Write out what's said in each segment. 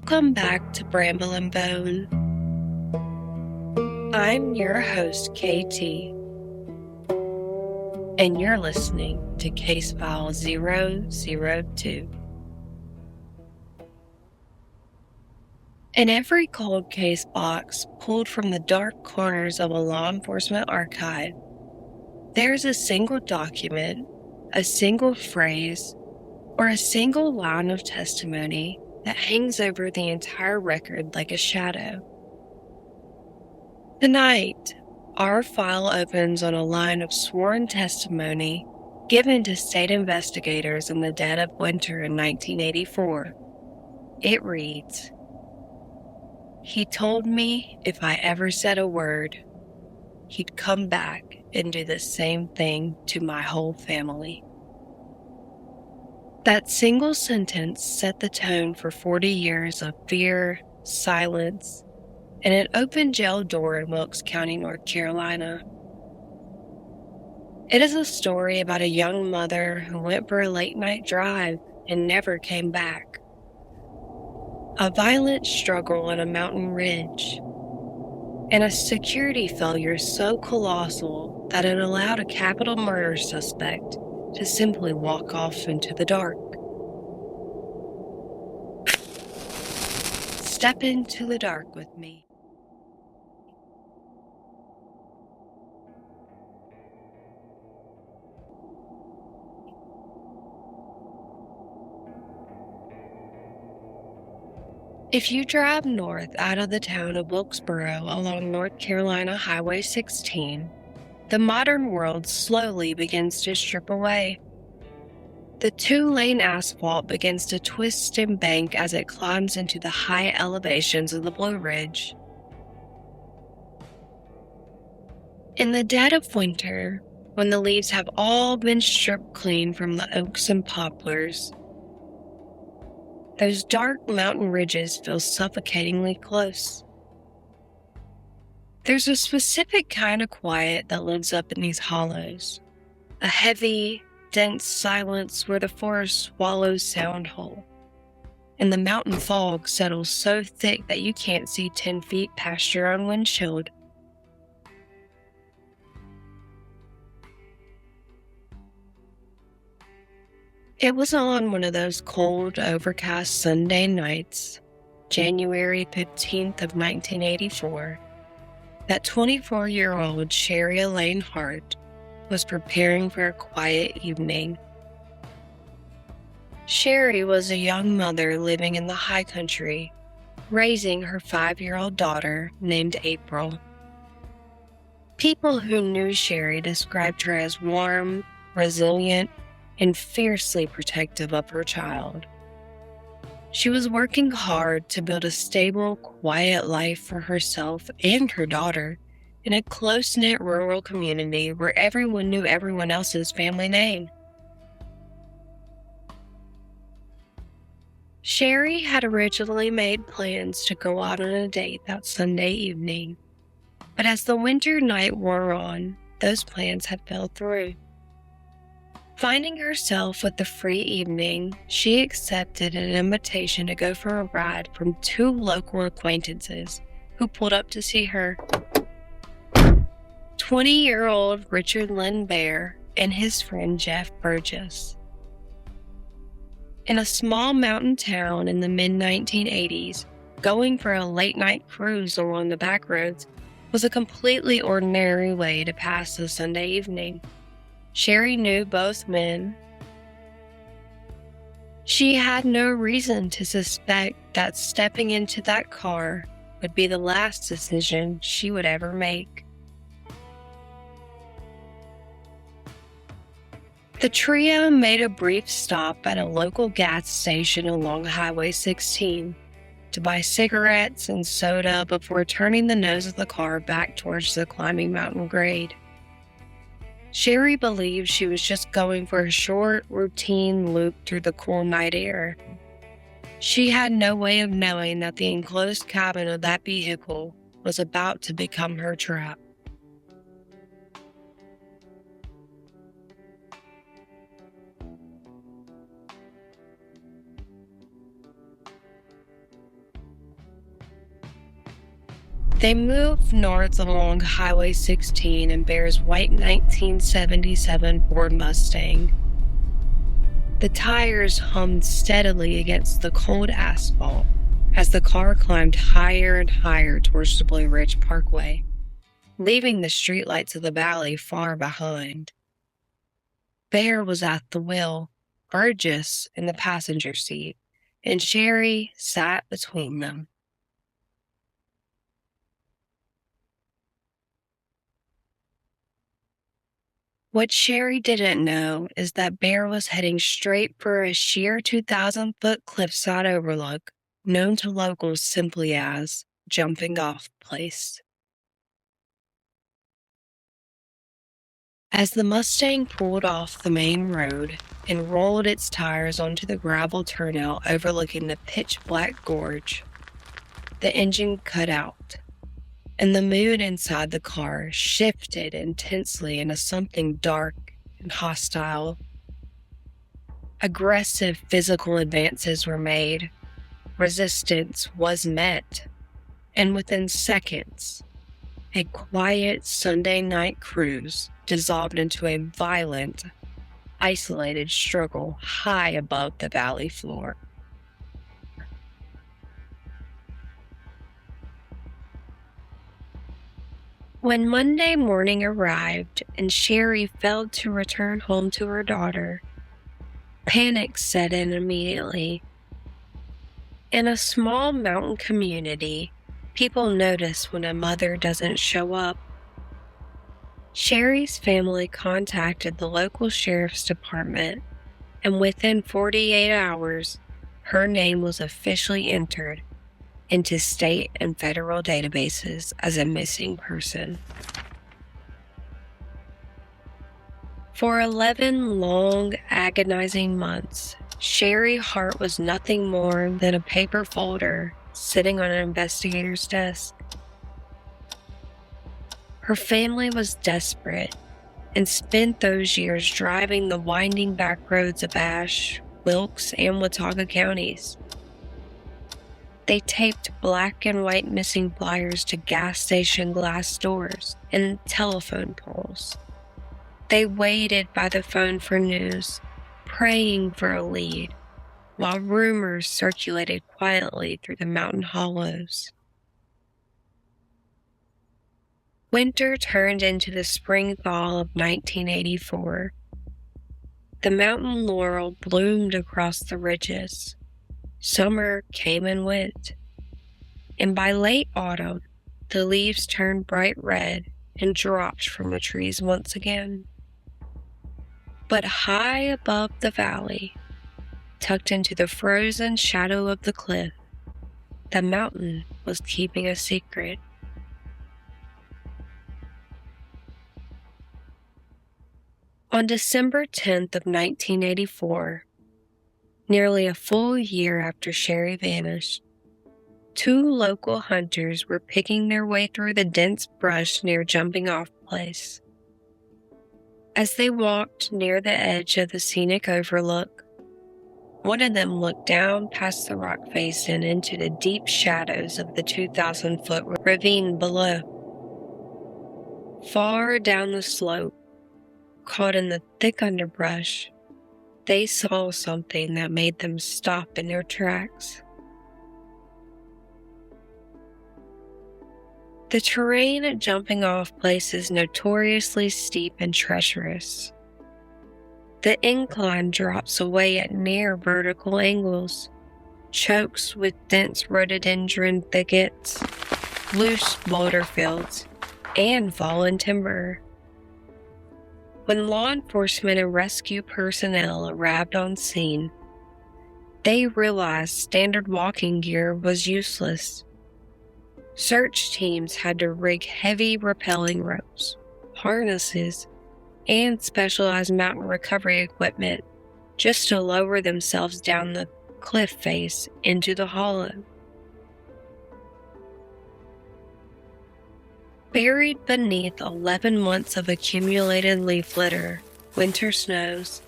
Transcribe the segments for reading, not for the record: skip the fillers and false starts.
Welcome back to Bramble and Bone. I'm your host, KT, and you're listening to Case File 002. In every cold case box pulled from the dark corners of a law enforcement archive, there's a single document, a single phrase, or a single line of testimony that hangs over the entire record like a shadow. Tonight, our file opens on a line of sworn testimony given to state investigators in the dead of winter in 1984. It reads, "He told me if I ever said a word, he'd come back and do the same thing to my whole family." That single sentence set the tone for 40 years of fear, silence, and an open jail door in Wilkes County, North Carolina. It is a story about a young mother who went for a late-night drive and never came back. A violent struggle on a mountain ridge, and a security failure so colossal that it allowed a capital murder suspect to simply walk off into the dark. Step into the dark with me. If you drive north out of the town of Wilkesboro along North Carolina Highway 16, the modern world slowly begins to strip away. The two-lane asphalt begins to twist and bank as it climbs into the high elevations of the Blue Ridge. In the dead of winter, when the leaves have all been stripped clean from the oaks and poplars, those dark mountain ridges feel suffocatingly close. There's a specific kind of quiet that lives up in these hollows, a heavy, dense silence where the forest swallows sound whole, and the mountain fog settles so thick that you can't see 10 feet past your own windshield. It was on one of those cold, overcast Sunday nights, January 15th of 1984, that 24-year-old Sherry Hart was preparing for a quiet evening. Sherry was a young mother living in the high country, raising her 5-year-old daughter named April. People who knew Sherry described her as warm, resilient, and fiercely protective of her child. She was working hard to build a stable, quiet life for herself and her daughter in a close-knit rural community where everyone knew everyone else's family name. Sherry had originally made plans to go out on a date that Sunday evening, but as the winter night wore on, those plans had fell through. Finding herself with the free evening, she accepted an invitation to go for a ride from 2 local acquaintances who pulled up to see her. 20-year-old Richard Lynn Bare and his friend Jeff Burgess. In a small mountain town in the mid-1980s, going for a late-night cruise along the back roads was a completely ordinary way to pass the Sunday evening. Sherry knew both men. She had no reason to suspect that stepping into that car would be the last decision she would ever make. The trio made a brief stop at a local gas station along Highway 16 to buy cigarettes and soda before turning the nose of the car back towards the climbing mountain grade. Sherry believed she was just going for a short, routine loop through the cool night air. She had no way of knowing that the enclosed cabin of that vehicle was about to become her trap. They moved north along Highway 16 in Bare's white 1977 Ford Mustang. The tires hummed steadily against the cold asphalt as the car climbed higher and higher towards the Blue Ridge Parkway, leaving the streetlights of the valley far behind. Bare was at the wheel, Burgess in the passenger seat, and Sherry sat between them. What Sherry didn't know is that Bare was heading straight for a sheer 2,000-foot cliffside overlook, known to locals simply as Jumping Off Place. As the Mustang pulled off the main road and rolled its tires onto the gravel turnout overlooking the pitch-black gorge, the engine cut out, and the mood inside the car shifted intensely into something dark and hostile. Aggressive physical advances were made, resistance was met, and within seconds, a quiet Sunday night cruise dissolved into a violent, isolated struggle high above the valley floor. When Monday morning arrived and Sherry failed to return home to her daughter, panic set in immediately. In a small mountain community, people notice when a mother doesn't show up. Sherry's family contacted the local sheriff's department, and within 48 hours, her name was officially entered into state and federal databases as a missing person. For 11 long, agonizing months, Sherry Hart was nothing more than a paper folder sitting on an investigator's desk. Her family was desperate and spent those years driving the winding back roads of Ashe, Wilkes, and Watauga counties. They taped black and white missing flyers to gas station glass doors and telephone poles. They waited by the phone for news, praying for a lead, while rumors circulated quietly through the mountain hollows. Winter turned into the spring-fall of 1984. The mountain laurel bloomed across the ridges. Summer came and went, and by late autumn, the leaves turned bright red and dropped from the trees once again. But high above the valley, tucked into the frozen shadow of the cliff, the mountain was keeping a secret. On December 10th of 1984, nearly a full year after Sherry vanished, two local hunters were picking their way through the dense brush near Jumping Off Place. As they walked near the edge of the scenic overlook, one of them looked down past the rock face and into the deep shadows of the 2,000-foot ravine below. Far down the slope, caught in the thick underbrush, they saw something that made them stop in their tracks. The terrain at Jumping Off Place is notoriously steep and treacherous. The incline drops away at near vertical angles, chokes with dense rhododendron thickets, loose boulder fields, and fallen timber. When law enforcement and rescue personnel arrived on scene, they realized standard walking gear was useless. Search teams had to rig heavy rappelling ropes, harnesses, and specialized mountain recovery equipment just to lower themselves down the cliff face into the hollow. Buried beneath 11 months of accumulated leaf litter, winter snows,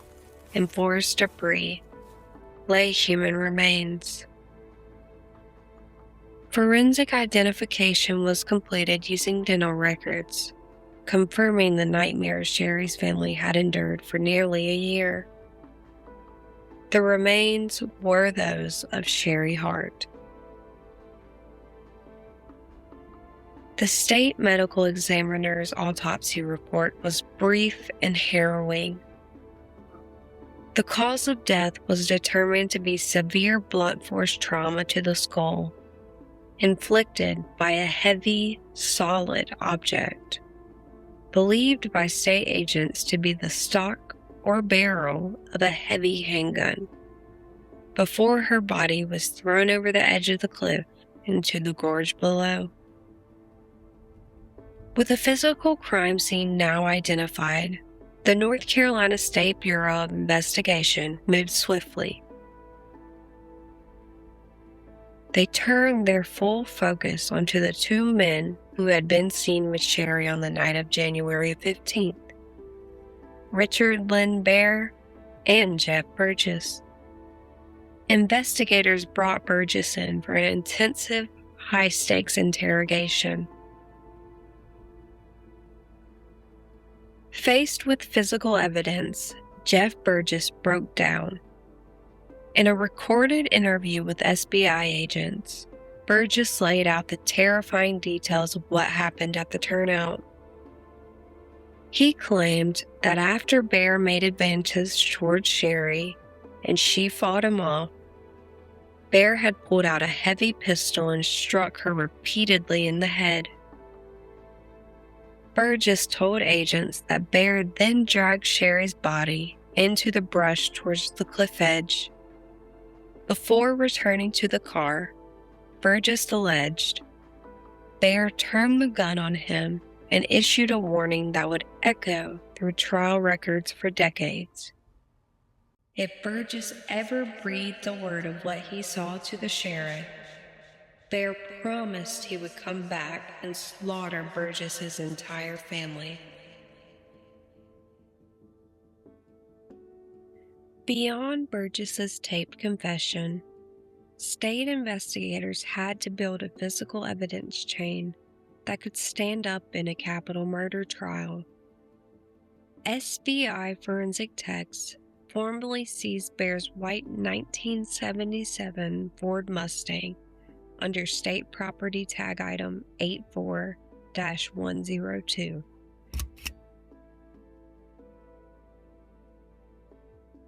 and forest debris lay human remains. Forensic identification was completed using dental records, confirming the nightmares Sherry's family had endured for nearly a year. The remains were those of Sherry Hart. The state medical examiner's autopsy report was brief and harrowing. The cause of death was determined to be severe blunt force trauma to the skull, inflicted by a heavy, solid object, believed by state agents to be the stock or barrel of a heavy handgun, before her body was thrown over the edge of the cliff into the gorge below. With the physical crime scene now identified, the North Carolina State Bureau of Investigation moved swiftly. They turned their full focus onto the two men who had been seen with Sherry on the night of January 15th, Richard Lynn Bare and Jeff Burgess. Investigators brought Burgess in for an intensive, high-stakes interrogation. Faced with physical evidence, Jeff Burgess broke down. In a recorded interview with SBI agents, Burgess laid out the terrifying details of what happened at the turnout. He claimed that after Bare made advances towards Sherry and she fought him off, Bare had pulled out a heavy pistol and struck her repeatedly in the head. Burgess told agents that Bare then dragged Sherry's body into the brush towards the cliff edge. Before returning to the car, Burgess alleged Bare turned the gun on him and issued a warning that would echo through trial records for decades. If Burgess ever breathed a word of what he saw to the sheriff, Bare promised he would come back and slaughter Burgess's entire family. Beyond Burgess's taped confession, state investigators had to build a physical evidence chain that could stand up in a capital murder trial. SBI forensic techs formally seized Bare's white 1977 Ford Mustang under state property tag item 84-102.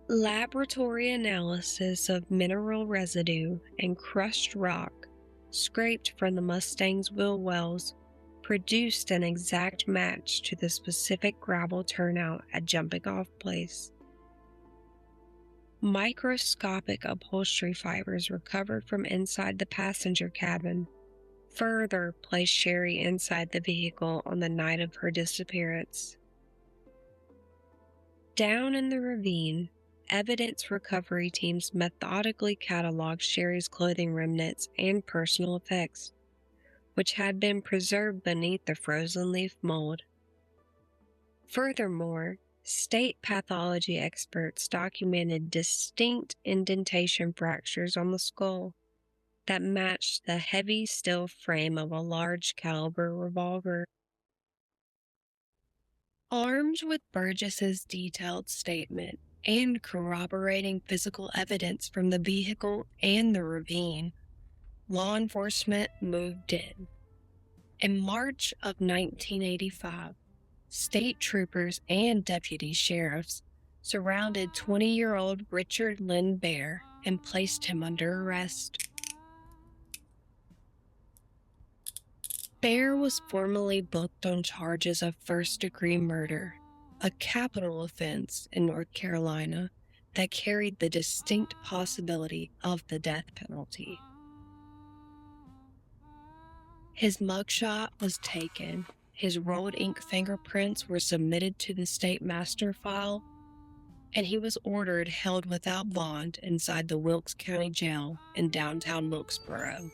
Laboratory analysis of mineral residue and crushed rock scraped from the Mustang's wheel wells produced an exact match to the specific gravel turnout at Jumping Off Place. Microscopic upholstery fibers recovered from inside the passenger cabin further placed Sherry inside the vehicle on the night of her disappearance. Down in the ravine, evidence recovery teams methodically cataloged Sherry's clothing remnants and personal effects, which had been preserved beneath the frozen leaf mold. Furthermore, state pathology experts documented distinct indentation fractures on the skull that matched the heavy steel frame of a large caliber revolver. Armed with Burgess's detailed statement and corroborating physical evidence from the vehicle and the ravine, law enforcement moved in. In March of 1985, state troopers and deputy sheriffs surrounded 20-year-old Richard Lynn Bare and placed him under arrest. Bare was formally booked on charges of first-degree murder, a capital offense in North Carolina that carried the distinct possibility of the death penalty. His mugshot was taken, his rolled ink fingerprints were submitted to the state master file, and he was ordered held without bond inside the Wilkes County Jail in downtown Wilkesboro.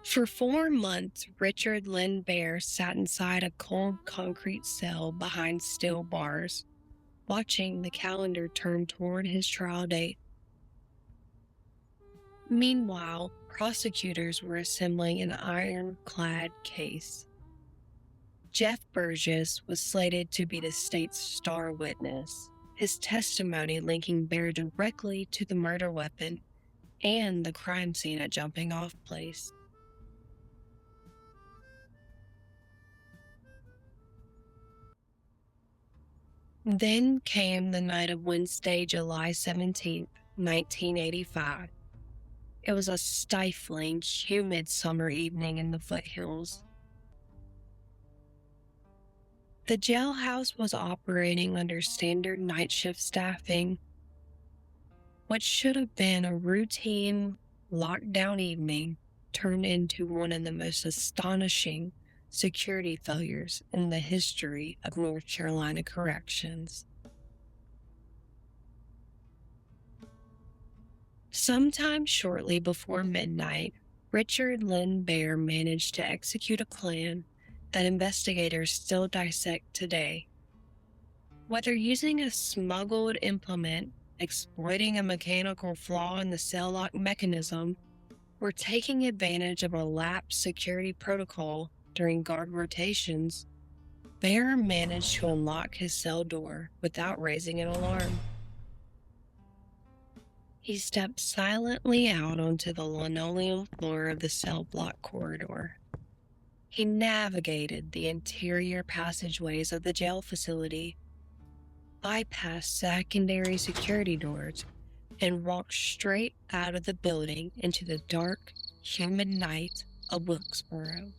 For 4 months, Richard Lynn Bare sat inside a cold concrete cell behind steel bars, watching the calendar turn toward his trial date. Meanwhile, prosecutors were assembling an ironclad case. Jeff Burgess was slated to be the state's star witness, his testimony linking Bare directly to the murder weapon and the crime scene at Jumping Off Place. Then came the night of Wednesday, July 17th, 1985. It was a stifling, humid summer evening in the foothills. The jailhouse was operating under standard night shift staffing. What should have been a routine, lockdown evening turned into one of the most astonishing security failures in the history of North Carolina corrections. Sometime shortly before midnight, Richard Lynn Bare managed to execute a plan that investigators still dissect today. Whether using a smuggled implement, exploiting a mechanical flaw in the cell lock mechanism, or taking advantage of a lapsed security protocol during guard rotations, Bare managed to unlock his cell door without raising an alarm. He stepped silently out onto the linoleum floor of the cell block corridor. He navigated the interior passageways of the jail facility, bypassed secondary security doors, and walked straight out of the building into the dark, humid night of Wilkesboro.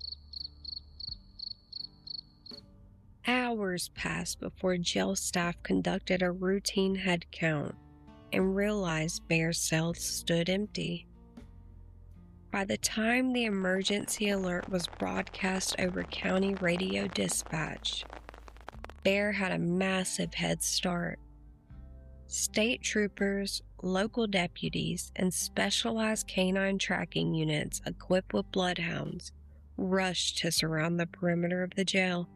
Hours passed before jail staff conducted a routine head count and realized Bare's cell stood empty. By the time the emergency alert was broadcast over county radio dispatch, Bare had a massive head start. State troopers, local deputies, and specialized canine tracking units equipped with bloodhounds rushed to surround the perimeter of the jail.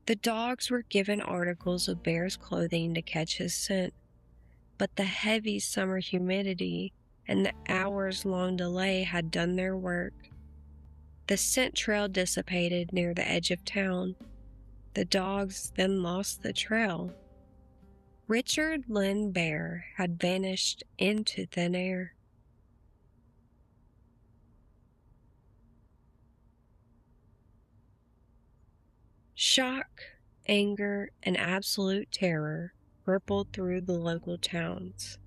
The dogs were given articles of Bare's clothing to catch his scent, but the heavy summer humidity and the hours-long delay had done their work. The scent trail dissipated near the edge of town. The dogs then lost the trail. Richard Lynn Bare had vanished into thin air. Shock, anger, and absolute terror rippled through the local towns.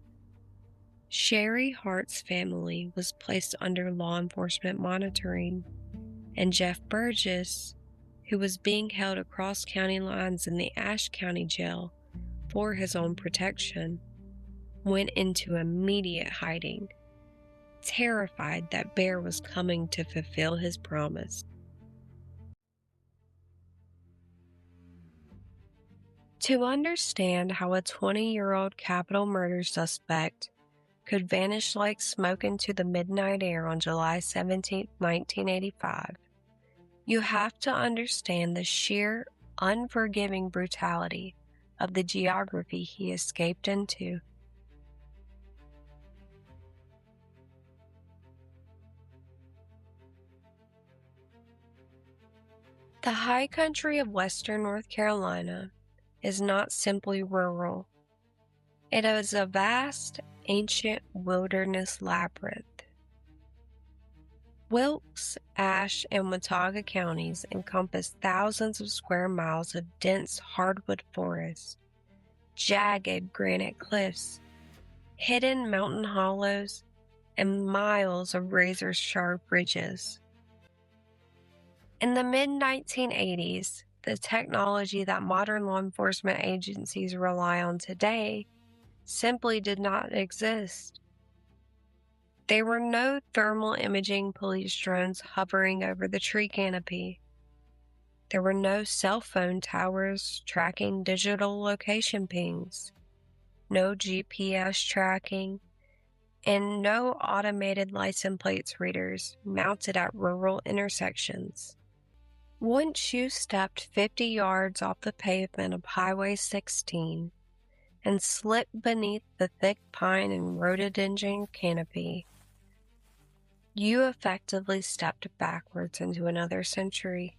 Sherry Hart's family was placed under law enforcement monitoring, and Jeff Burgess, who was being held across county lines in the Ashe County Jail for his own protection, went into immediate hiding, terrified that Bare was coming to fulfill his promise. To understand how a 20-year-old capital murder suspect could vanish like smoke into the midnight air on July 17, 1985, you have to understand the sheer, unforgiving brutality of the geography he escaped into. The high country of western North Carolina is not simply rural. It is a vast, ancient wilderness labyrinth. Wilkes, Ashe, and Watauga counties encompass thousands of square miles of dense hardwood forests, jagged granite cliffs, hidden mountain hollows, and miles of razor-sharp ridges. In the mid-1980s, the technology that modern law enforcement agencies rely on today simply did not exist. There were no thermal imaging police drones hovering over the tree canopy. There were no cell phone towers tracking digital location pings, no GPS tracking, and no automated license plate readers mounted at rural intersections. Once you stepped 50 yards off the pavement of Highway 16, and slipped beneath the thick pine and rhododendron canopy, you effectively stepped backwards into another century.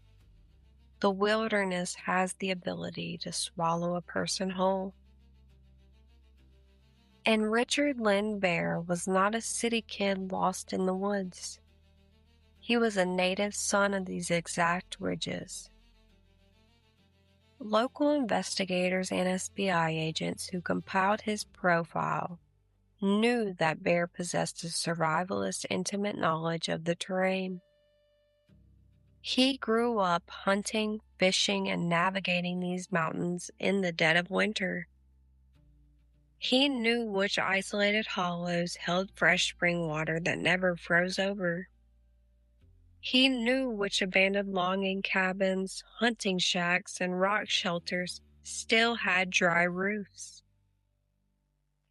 The wilderness has the ability to swallow a person whole. And Richard Lynn Bare was not a city kid lost in the woods. He was a native son of these exact ridges. Local investigators and FBI agents who compiled his profile knew that Bare possessed a survivalist intimate knowledge of the terrain. He grew up hunting, fishing, and navigating these mountains in the dead of winter. He knew which isolated hollows held fresh spring water that never froze over. He knew which abandoned logging cabins, hunting shacks, and rock shelters still had dry roofs.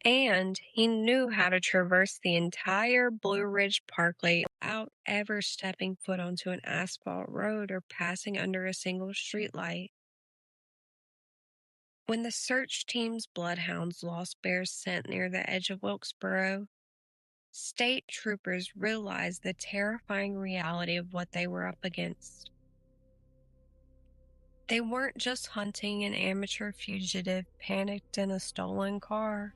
And he knew how to traverse the entire Blue Ridge Parkway without ever stepping foot onto an asphalt road or passing under a single streetlight. When the search team's bloodhounds lost Bare's scent near the edge of Wilkesboro, state troopers realized the terrifying reality of what they were up against. They weren't just hunting an amateur fugitive panicked in a stolen car.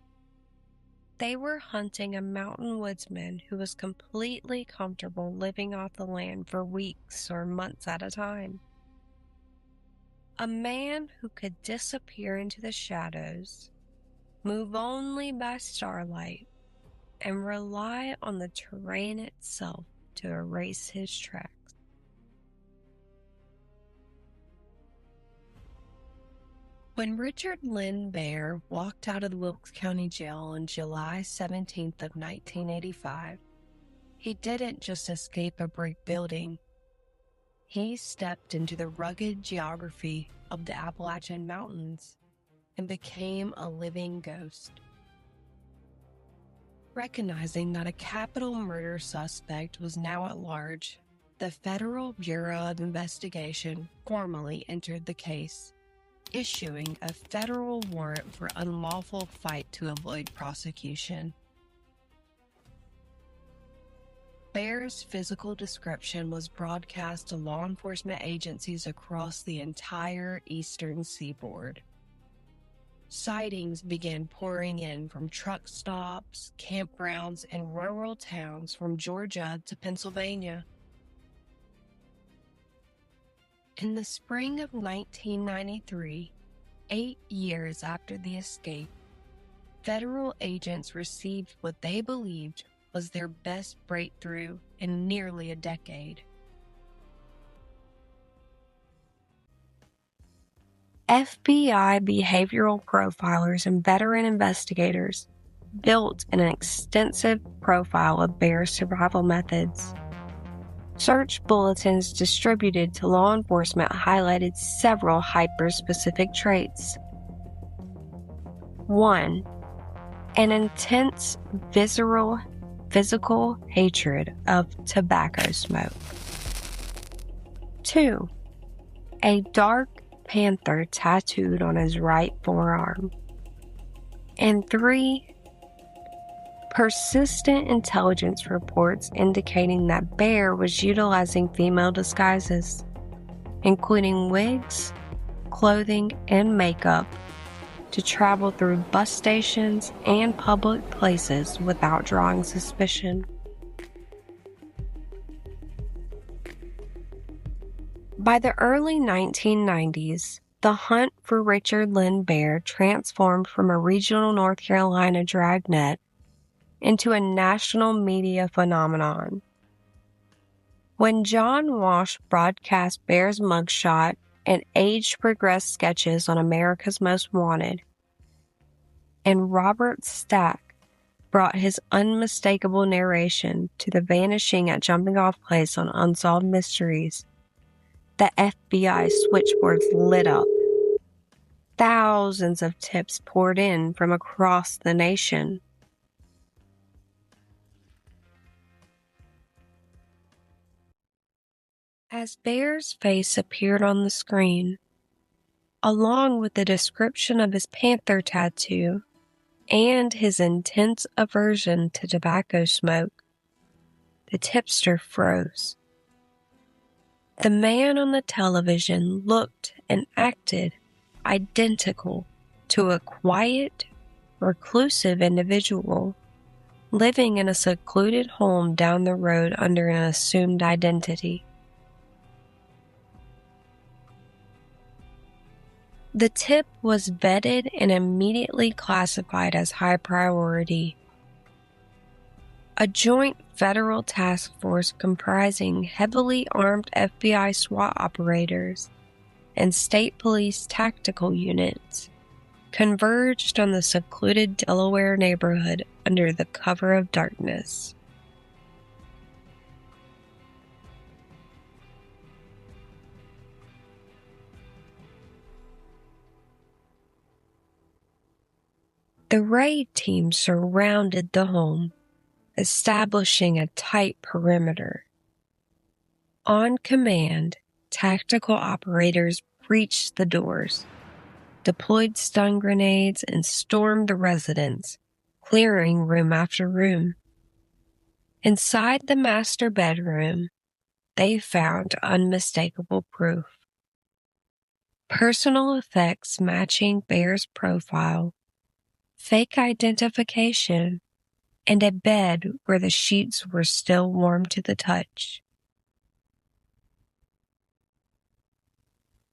They were hunting a mountain woodsman who was completely comfortable living off the land for weeks or months at a time. A man who could disappear into the shadows, move only by starlight, and rely on the terrain itself to erase his tracks. When Richard Lynn Bare walked out of the Wilkes County Jail on July 17th of 1985, he didn't just escape a brick building. He stepped into the rugged geography of the Appalachian Mountains and became a living ghost. Recognizing that a capital murder suspect was now at large, the Federal Bureau of Investigation formally entered the case, issuing a federal warrant for unlawful flight to avoid prosecution. Bare's physical description was broadcast to law enforcement agencies across the entire eastern seaboard. Sightings began pouring in from truck stops, campgrounds, and rural towns from Georgia to Pennsylvania. In the spring of 1993, 8 years after the escape, federal agents received what they believed was their best breakthrough in nearly a decade. FBI behavioral profilers and veteran investigators built an extensive profile of Bare's survival methods. Search bulletins distributed to law enforcement highlighted several hyper-specific traits. 1. An intense visceral physical hatred of tobacco smoke. 2. A dark panther tattooed on his right forearm. And 3. Persistent intelligence reports indicating that Bare was utilizing female disguises, including wigs, clothing, and makeup, to travel through bus stations and public places without drawing suspicion. By the early 1990s, the hunt for Richard Lynn Bare transformed from a regional North Carolina dragnet into a national media phenomenon. When John Walsh broadcast Bare's mugshot and age-progressed sketches on America's Most Wanted, and Robert Stack brought his unmistakable narration to the Vanishing at Jumping-Off Place on Unsolved Mysteries, the FBI switchboards lit up. Thousands of tips poured in from across the nation. As Bare's face appeared on the screen, along with the description of his panther tattoo and his intense aversion to tobacco smoke, the tipster froze. The man on the television looked and acted identical to a quiet, reclusive individual living in a secluded home down the road under an assumed identity. The tip was vetted and immediately classified as high priority. A joint federal task force comprising heavily armed FBI SWAT operators and state police tactical units converged on the secluded Delaware neighborhood under the cover of darkness. The raid team surrounded the home, establishing a tight perimeter. On command, tactical operators breached the doors, deployed stun grenades, and stormed the residence, clearing room after room. Inside the master bedroom, they found unmistakable proof. Personal effects matching Bare's profile, fake identification, and a bed where the sheets were still warm to the touch.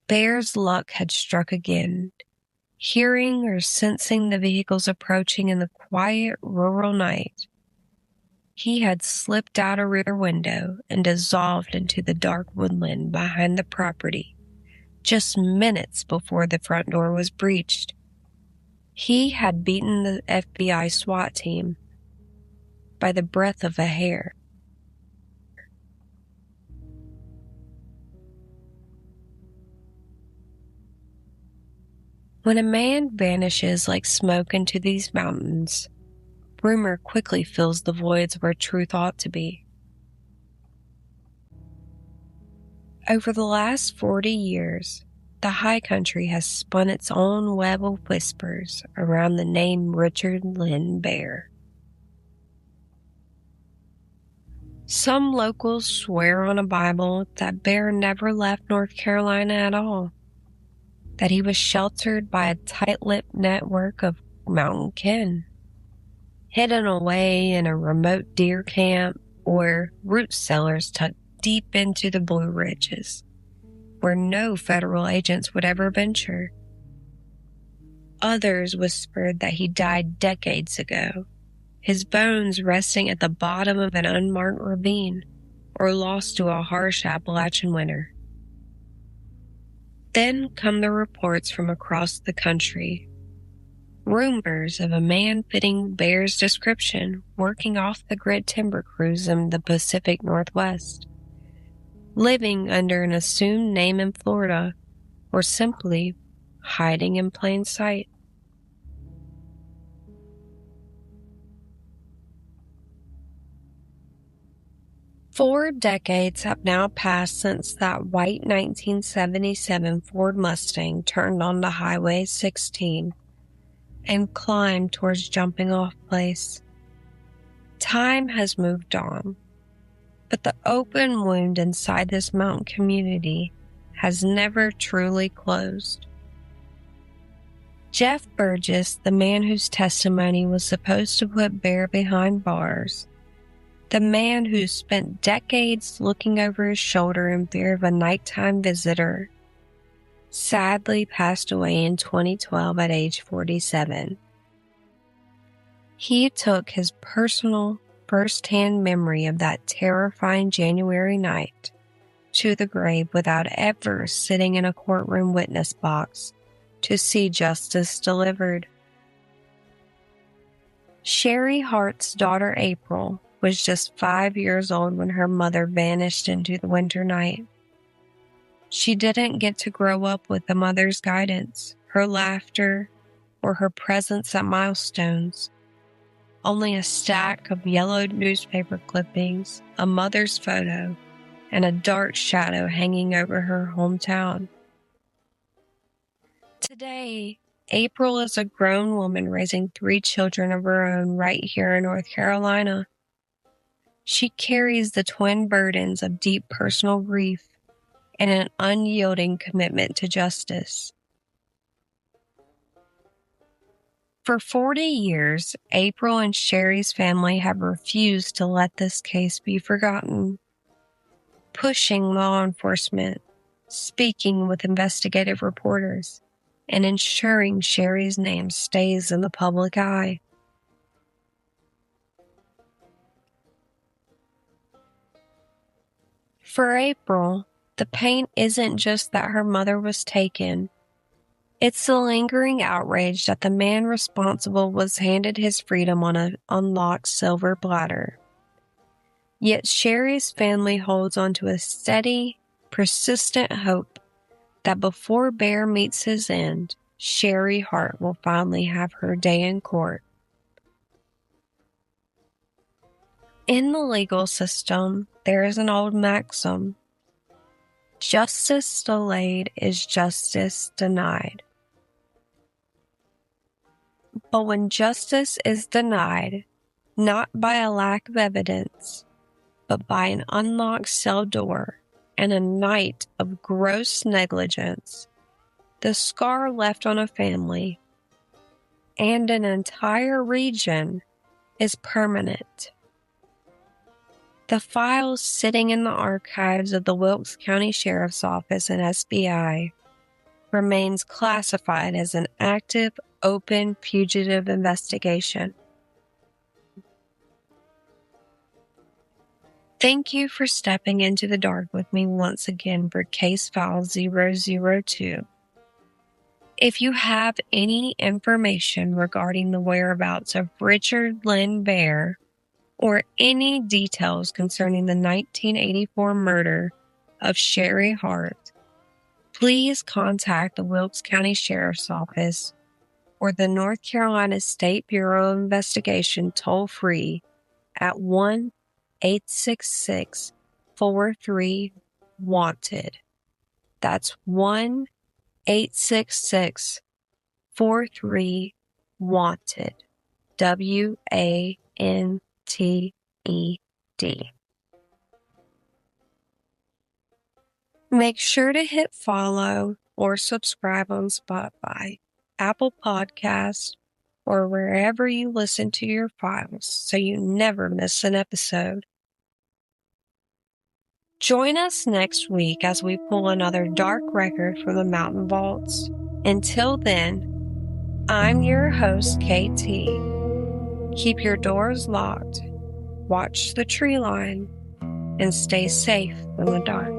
Bare's luck had struck again. Hearing or sensing the vehicles approaching in the quiet rural night, he had slipped out a rear window and dissolved into the dark woodland behind the property just minutes before the front door was breached. He had beaten the FBI SWAT team by the breadth of a hair. When a man vanishes like smoke into these mountains, rumor quickly fills the voids where truth ought to be. Over the last 40 years, the high country has spun its own web of whispers around the name Richard Lynn Bare. Some locals swear on a Bible that Bare never left North Carolina at all, that he was sheltered by a tight-lipped network of mountain kin, hidden away in a remote deer camp or root cellars tucked deep into the Blue Ridges, where no federal agents would ever venture. Others whispered that he died decades ago, his bones resting at the bottom of an unmarked ravine or lost to a harsh Appalachian winter. Then come the reports from across the country. Rumors of a man fitting Bare's description working off-the-grid timber crews in the Pacific Northwest, living under an assumed name in Florida, or simply hiding in plain sight. Four decades have now passed since that white 1977 Ford Mustang turned onto Highway 16 and climbed towards jumping off place. Time has moved on, but the open wound inside this mountain community has never truly closed. Jeff Burgess, the man whose testimony was supposed to put Bare behind bars, the man who spent decades looking over his shoulder in fear of a nighttime visitor, sadly passed away in 2012 at age 47. He took his personal, first-hand memory of that terrifying January night to the grave without ever sitting in a courtroom witness box to see justice delivered. Sherry Hart's daughter April was just 5 years old when her mother vanished into the winter night. She didn't get to grow up with a mother's guidance, her laughter, or her presence at milestones. Only a stack of yellowed newspaper clippings, a mother's photo, and a dark shadow hanging over her hometown. Today, April is a grown woman raising 3 children of her own right here in North Carolina. She carries the twin burdens of deep personal grief and an unyielding commitment to justice. For 40 years, April and Sherry's family have refused to let this case be forgotten, pushing law enforcement, speaking with investigative reporters, and ensuring Sherry's name stays in the public eye. For April, the pain isn't just that her mother was taken. It's the lingering outrage that the man responsible was handed his freedom on an unlocked silver platter. Yet Sherry's family holds on to a steady, persistent hope that before Bare meets his end, Sherry Hart will finally have her day in court. In the legal system, there is an old maxim: justice delayed is justice denied. But when justice is denied, not by a lack of evidence, but by an unlocked cell door and a night of gross negligence, the scar left on a family and an entire region is permanent. The files sitting in the archives of the Wilkes County Sheriff's Office and SBI remains classified as an active, open, fugitive investigation. Thank you for stepping into the dark with me once again for Case File 002. If you have any information regarding the whereabouts of Richard Lynn Bare or any details concerning the 1984 murder of Sherry Hart, please contact the Wilkes County Sheriff's Office or the North Carolina State Bureau of Investigation toll-free at 1-866-43-WANTED. That's 1-866-43-WANTED. WANTED. Make sure to hit follow or subscribe on Spotify, Apple Podcasts, or wherever you listen to your files so you never miss an episode. Join us next week as we pull another dark record from the Mountain Vaults. Until then, I'm your host, KT. Keep your doors locked, watch the tree line, and stay safe in the dark.